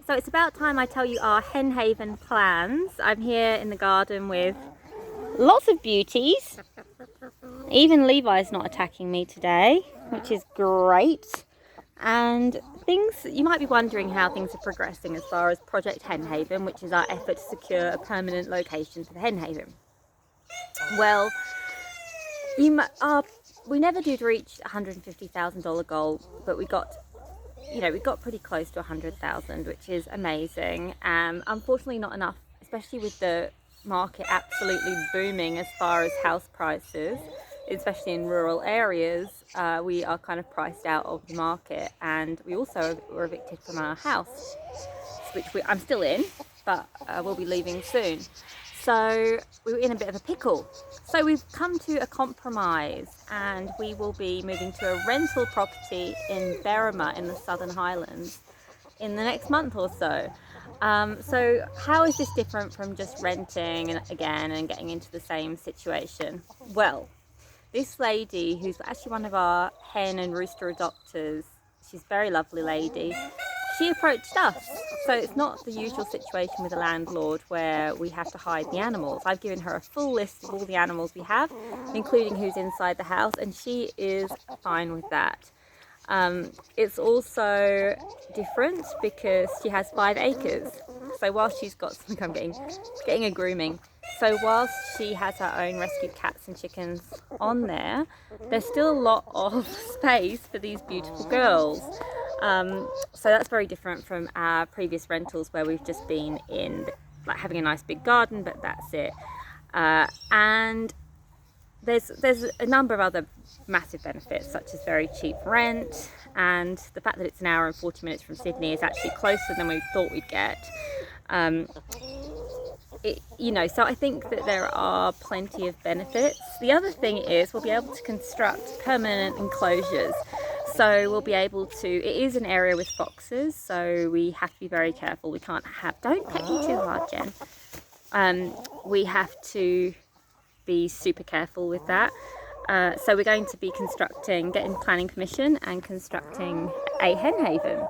So it's about time I tell you our Hen Haven plans. I'm here in the garden with lots of beauties. Even Levi's not attacking me today, which is great. And things, you might be wondering how things are progressing as far as Project Hen Haven, which is our effort to secure a permanent location for the Hen Haven. Well, we never did reach $150,000 goal, but we got pretty close to 100,000, which is amazing. Unfortunately not enough, especially with the market absolutely booming as far as house prices, especially in rural areas. We are kind of priced out of the market, and we also were evicted from our house, which I'm still in, but we'll be leaving soon. So we were in a bit of a pickle. So we've come to a compromise, and we will be moving to a rental property in Berrima in the Southern Highlands in the next month or so. So how is this different from just renting again and getting into the same situation? Well, this lady, who's actually one of our hen and rooster adopters, she's a very lovely lady, she approached us. So it's not the usual situation with a landlord where we have to hide the animals. I've given her a full list of all the animals we have, including who's inside the house, and she is fine with that. It's also different because she has 5 acres. So whilst she's got something, I'm getting a grooming. So whilst she has her own rescued cats and chickens on there, there's still a lot of space for these beautiful girls. So that's very different from our previous rentals where we've just been in like having a nice big garden, but that's it. And there's a number of other massive benefits, such as very cheap rent, and the fact that it's an hour and 40 minutes from Sydney is actually closer than we thought we'd get. So I think that there are plenty of benefits. The other thing is we'll be able to construct permanent enclosures. So we'll be able to, it is an area with foxes, so we have to be very careful. We can't have, don't pet me too hard, Jen. We have to be super careful with that. So we're going to be getting planning permission and constructing a hen haven.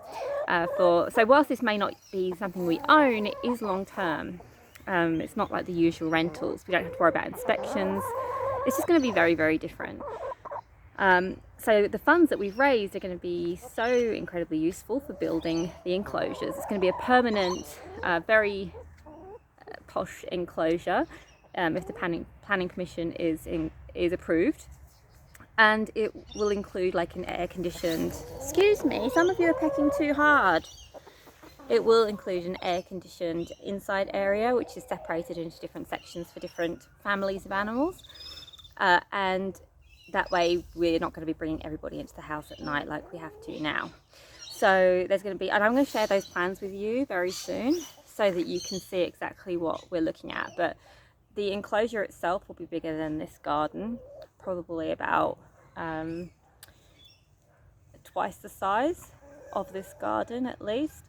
So whilst this may not be something we own, it is long term. It's not like the usual rentals. We don't have to worry about inspections. It's just going to be very, very different. So the funds that we've raised are going to be so incredibly useful for building the enclosures. It's going to be a permanent, very posh enclosure if the planning permission is approved. And it will include like an air-conditioned, excuse me, some of you are pecking too hard. It will include an air-conditioned inside area, which is separated into different sections for different families of animals. And that way we're not going to be bringing everybody into the house at night like we have to now. So there's going to be, and I'm going to share those plans with you very soon so that you can see exactly what we're looking at. But the enclosure itself will be bigger than this garden, probably about twice the size of this garden at least.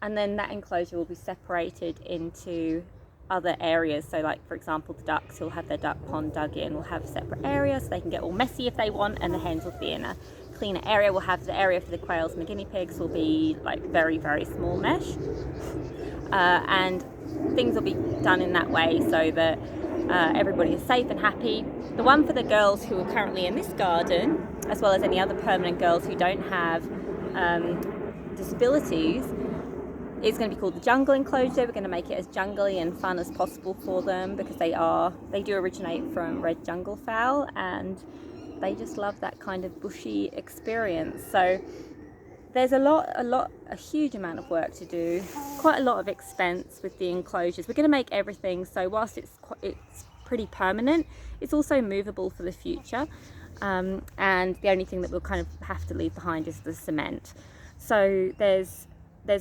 And then that enclosure will be separated into other areas. So like, for example, the ducks will have their duck pond dug in. We'll have a separate area so they can get all messy if they want, and the hens will be in a cleaner area. We'll have the area for the quails and the guinea pigs will be like very, very small mesh. And things will be done in that way so that everybody is safe and happy. The one for the girls who are currently in this garden, as well as any other permanent girls who don't have disabilities, is going to be called the jungle enclosure. We're going to make it as jungly and fun as possible for them because they do originate from red jungle fowl, and they just love that kind of bushy experience. So there's a huge amount of work to do, quite a lot of expense with the enclosures. We're going to make everything so whilst it's pretty permanent, it's also movable for the future. And the only thing that we'll kind of have to leave behind is the cement. So there's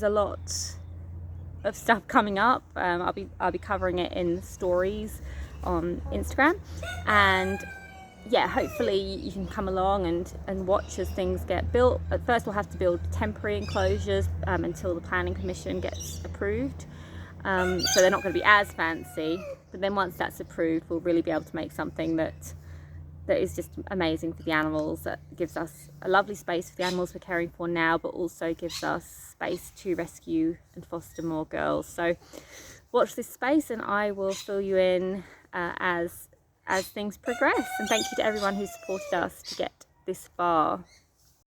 a lot of stuff coming up. I'll be covering it in stories on Instagram, and yeah, hopefully you can come along and watch as things get built. At first we'll have to build temporary enclosures until the planning permission gets approved. So they're not going to be as fancy, but then once that's approved we'll really be able to make something that that is just amazing for the animals, that gives us a lovely space for the animals we're caring for now, but also gives us space to rescue and foster more girls. So watch this space, and I will fill you in as things progress. And thank you to everyone who supported us to get this far.